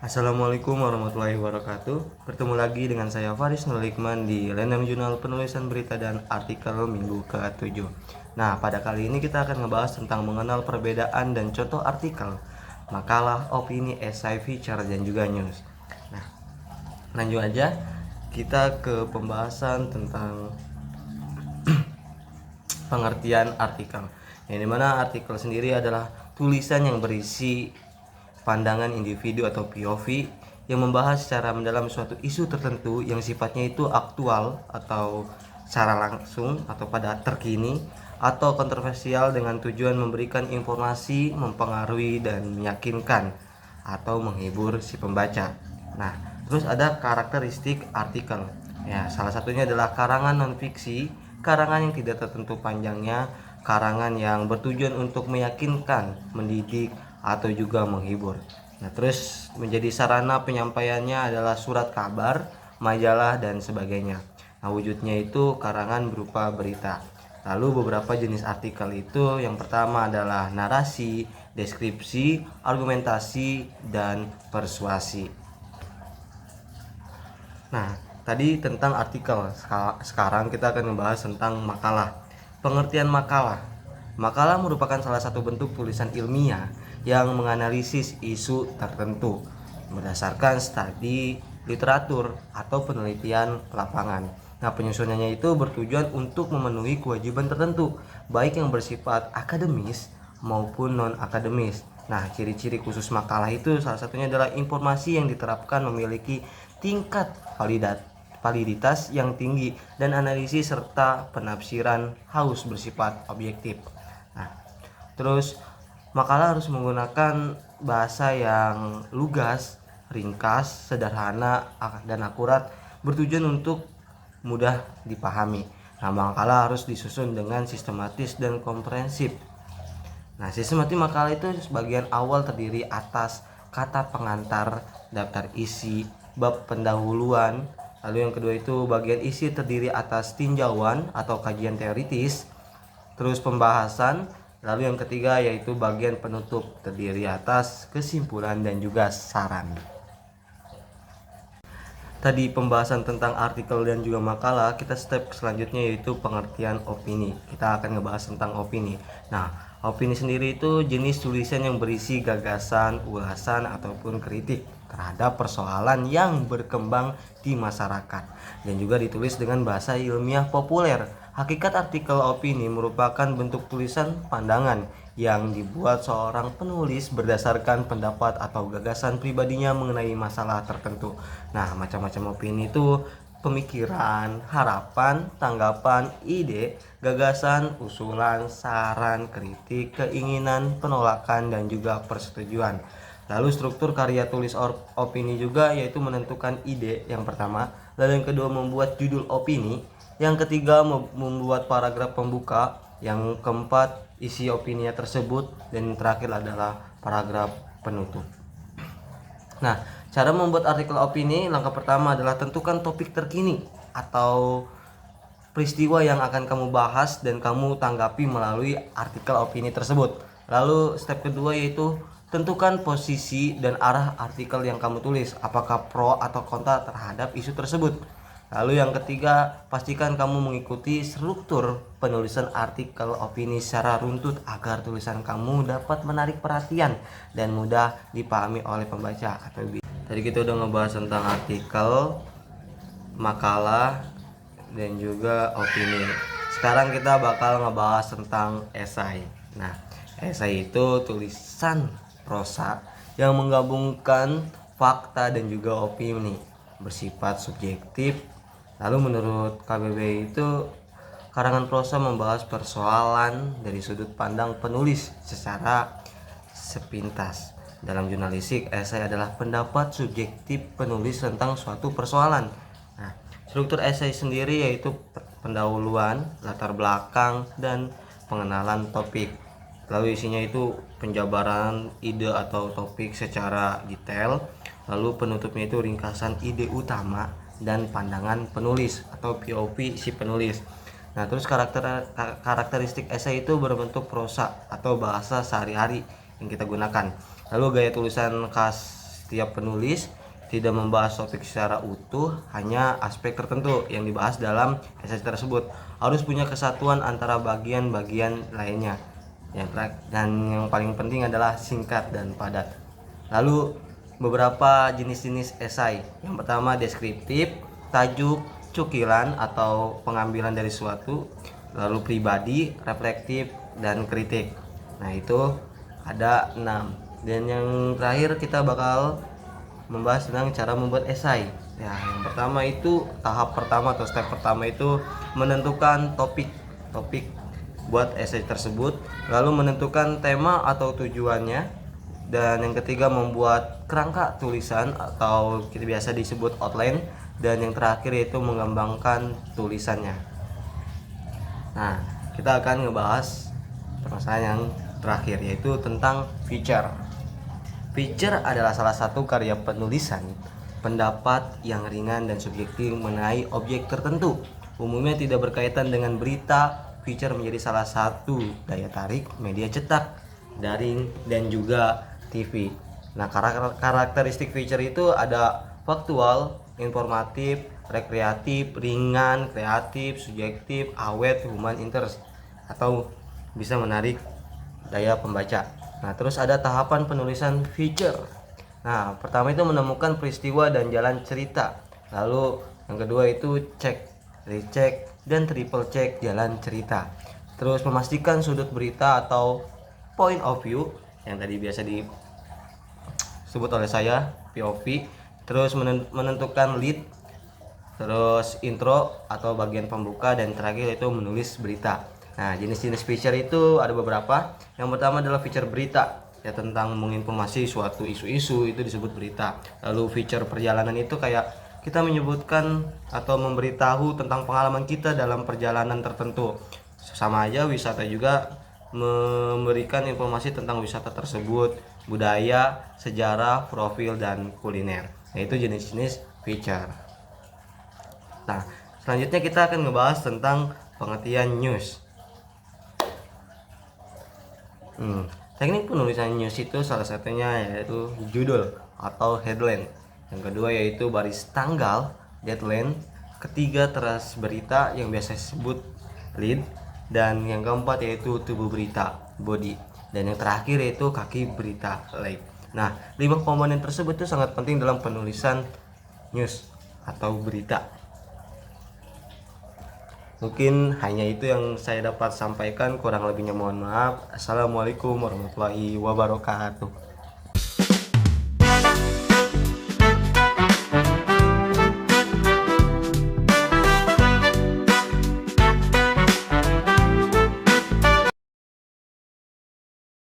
Assalamualaikum warahmatullahi wabarakatuh. Bertemu lagi dengan saya Faris Nulikman di Random Jurnal Penulisan Berita dan Artikel Minggu ke-7. Nah, pada kali ini kita akan ngebahas tentang mengenal perbedaan dan contoh artikel, makalah, opini, esai, feature, dan juga news. Nah, lanjut aja kita ke pembahasan tentang pengertian artikel. Yang dimana artikel sendiri adalah tulisan yang berisi pandangan individu atau POV yang membahas secara mendalam suatu isu tertentu yang sifatnya itu aktual atau secara langsung atau pada terkini atau kontroversial dengan tujuan memberikan informasi, mempengaruhi dan meyakinkan atau menghibur si pembaca. Nah, terus ada karakteristik artikel. Ya, salah satunya adalah karangan non-fiksi, karangan yang tidak tertentu panjangnya, karangan yang bertujuan untuk meyakinkan, mendidik, atau juga menghibur. Nah, terus menjadi sarana penyampaiannya adalah surat kabar, majalah, dan sebagainya. Nah, wujudnya itu karangan berupa berita. Lalu beberapa jenis artikel itu yang pertama adalah narasi, deskripsi, argumentasi, dan persuasi. Nah, tadi tentang artikel. Sekarang kita akan membahas tentang makalah. Pengertian makalah. Makalah merupakan salah satu bentuk tulisan ilmiah yang menganalisis isu tertentu berdasarkan studi literatur atau penelitian lapangan. Nah, penyusunannya itu bertujuan untuk memenuhi kewajiban tertentu, baik yang bersifat akademis maupun non-akademis. Nah, ciri-ciri khusus makalah itu salah satunya adalah informasi yang diterapkan memiliki tingkat validitas yang tinggi dan analisis serta penafsiran harus bersifat objektif. Nah, terus makalah harus menggunakan bahasa yang lugas, ringkas, sederhana, dan akurat, bertujuan untuk mudah dipahami. Nah, makalah harus disusun dengan sistematis dan komprehensif. Nah, sistematis makalah itu sebagian awal terdiri atas kata pengantar, daftar isi, bab pendahuluan. Lalu yang kedua itu bagian isi terdiri atas tinjauan atau kajian teoritis, terus pembahasan. Lalu yang ketiga yaitu bagian penutup terdiri atas kesimpulan dan juga saran. Tadi pembahasan tentang artikel dan juga makalah, kita step selanjutnya yaitu pengertian opini. Kita akan ngebahas tentang opini. Nah, opini sendiri itu jenis tulisan yang berisi gagasan, ulasan, ataupun kritik terhadap persoalan yang berkembang di masyarakat dan juga ditulis dengan bahasa ilmiah populer. Hakikat artikel opini merupakan bentuk tulisan pandangan yang dibuat seorang penulis berdasarkan pendapat atau gagasan pribadinya mengenai masalah tertentu. Nah, macam-macam opini itu pemikiran, harapan, tanggapan, ide, gagasan, usulan, saran, kritik, keinginan, penolakan, dan juga persetujuan. Lalu struktur karya tulis opini juga yaitu menentukan ide yang pertama, lalu yang kedua membuat judul opini, yang ketiga membuat paragraf pembuka, yang keempat isi opininya tersebut, dan yang terakhir adalah paragraf penutup. Nah, cara membuat artikel opini, langkah pertama adalah tentukan topik terkini atau peristiwa yang akan kamu bahas dan kamu tanggapi melalui artikel opini tersebut. Lalu step kedua yaitu tentukan posisi dan arah artikel yang kamu tulis, apakah pro atau kontra terhadap isu tersebut. Lalu yang ketiga, pastikan kamu mengikuti struktur penulisan artikel opini secara runtut agar tulisan kamu dapat menarik perhatian dan mudah dipahami oleh pembaca. Tadi kita udah ngebahas tentang artikel, makalah, dan juga opini. Sekarang kita bakal ngebahas tentang esai. Nah, esai itu tulisan prosa yang menggabungkan fakta dan juga opini, bersifat subjektif. Lalu menurut KBBI itu karangan prosa membahas persoalan dari sudut pandang penulis secara sepintas. Dalam jurnalistik, esai adalah pendapat subjektif penulis tentang suatu persoalan. Nah, struktur esai sendiri yaitu pendahuluan, latar belakang, dan pengenalan topik. Lalu isinya itu penjabaran ide atau topik secara detail. Lalu penutupnya itu ringkasan ide utama dan pandangan penulis atau POV si penulis. Nah, terus karakteristik esai itu berbentuk prosa atau bahasa sehari-hari yang kita gunakan. Lalu gaya tulisan khas setiap penulis tidak membahas topik secara utuh, hanya aspek tertentu yang dibahas dalam esai tersebut. Harus punya kesatuan antara bagian-bagian lainnya. Dan yang paling penting adalah singkat dan padat. Lalu beberapa jenis-jenis esai. Yang pertama deskriptif, tajuk, cukilan atau pengambilan dari suatu, lalu pribadi, reflektif, dan kritik. Nah itu ada 6. Dan yang terakhir kita bakal membahas tentang cara membuat esai. Ya, yang pertama itu tahap pertama atau step pertama itu menentukan topik buat esai tersebut, lalu menentukan tema atau tujuannya, dan yang ketiga membuat kerangka tulisan atau kita biasa disebut outline, dan yang terakhir yaitu mengembangkan tulisannya. Nah, kita akan ngebahas permasalahan yang terakhir yaitu tentang feature. Feature adalah salah satu karya penulisan pendapat yang ringan dan subjektif mengenai objek tertentu. Umumnya tidak berkaitan dengan berita. Feature menjadi salah satu daya tarik media cetak, daring, dan juga TV. Nah, karakteristik feature itu ada faktual, informatif, rekreatif, ringan, kreatif, subjektif, awet, human interest, atau bisa menarik daya pembaca. Nah, terus ada tahapan penulisan feature. Nah, pertama itu menemukan peristiwa dan jalan cerita. Lalu yang kedua itu cek, recheck, dan triple check jalan cerita. Terus memastikan sudut berita atau point of view yang tadi biasa disebut oleh saya POV. Terus menentukan lead, terus intro atau bagian pembuka, dan terakhir itu menulis berita. Nah, jenis-jenis feature itu ada beberapa. Yang pertama adalah feature berita, ya tentang menginformasi suatu isu-isu, itu disebut berita. Lalu feature perjalanan itu kayak kita menyebutkan atau memberitahu tentang pengalaman kita dalam perjalanan tertentu. Sama aja wisata juga memberikan informasi tentang wisata tersebut, budaya, sejarah, profil, dan kuliner. Nah, itu jenis-jenis feature. Nah, selanjutnya kita akan ngebahas tentang pengertian news. Teknik penulisan news itu salah satunya yaitu judul atau headline. Yang kedua yaitu baris tanggal, deadline. Ketiga teras berita yang biasa disebut lead. Dan yang keempat yaitu tubuh berita, body. Dan yang terakhir yaitu kaki berita, leg. Nah, 5 komponen tersebut itu sangat penting dalam penulisan news atau berita. Mungkin hanya itu yang saya dapat sampaikan, kurang lebihnya mohon maaf. Assalamualaikum warahmatullahi wabarakatuh.